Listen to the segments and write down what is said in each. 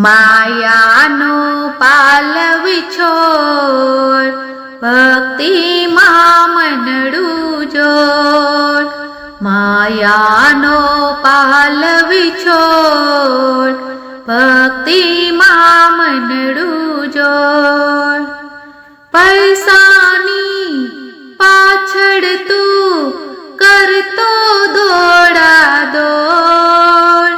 માયાનો પાલવી છોડ, ભક્તિમાં મનડું જોડ. માયાનો પાલવી છોડ, ભક્તિમાં મનડું જોડ. પૈસાની પાછળ તું કરતો દોડા દોડ,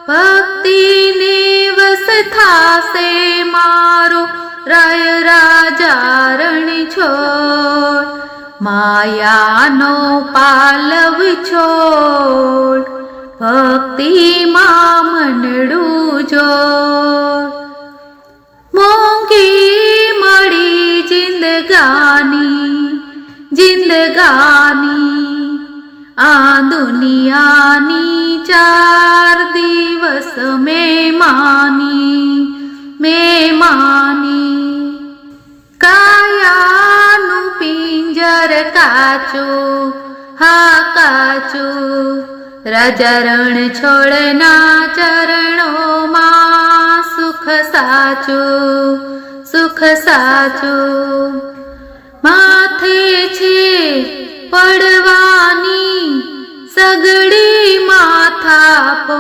ભક્તિને વસ થાશે મારો રાય રાજા રણ છોડ. માયાનો પાલવ છોડ, ભક્તિમાં મનડું જોડ. મોંઘી મળી જિંદગાની આ દુનિયાની, 4 દિવસ મેમાની. કાયાનું પિંજર કાચું, હા કાચું, રાજા રણ છોડના ચરણોમાં સુખ સાચું. માથે છે પડવાની સગડી માથાપોડ,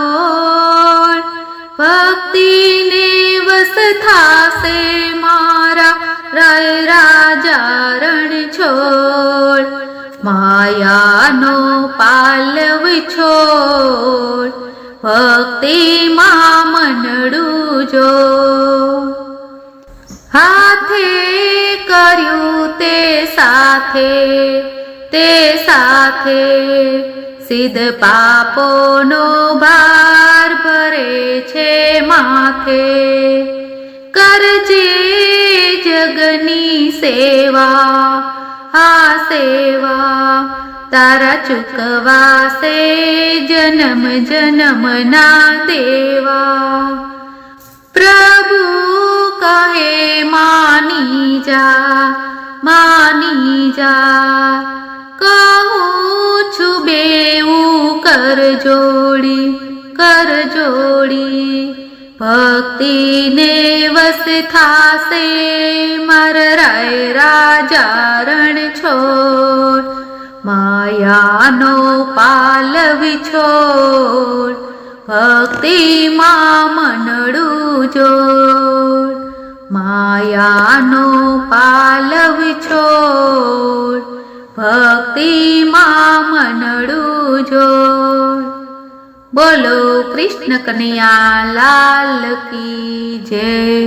ભક્તિને વસ થાશે મારા રાય રાજા રણ છોડ. માયાનો પાલવ છોડ, ભક્તિમાં મનડું જોડ. હાથે કર્યું તે સાથે સિદ્ધ પાપોનો ભાર ભરે છે માથે. કરજે જગની સેવા, આ સેવા તારા ચૂકવાશે જન્મ જન્મના દેવા. પ્રભુ કહે માની જા, કહું છું બેવું કર જોડી. ભક્તિને વસ થાશે મારા રાય રાજા રણ છોડ. માયાનો પાલવી છોડ, ભક્તિમાં મનડું જોડ. માયાનો પાલવી છોડ, ભક્તિમાં મનડું જોડ. બોલો કૃષ્ણ કનૈયા લાલ કી જય.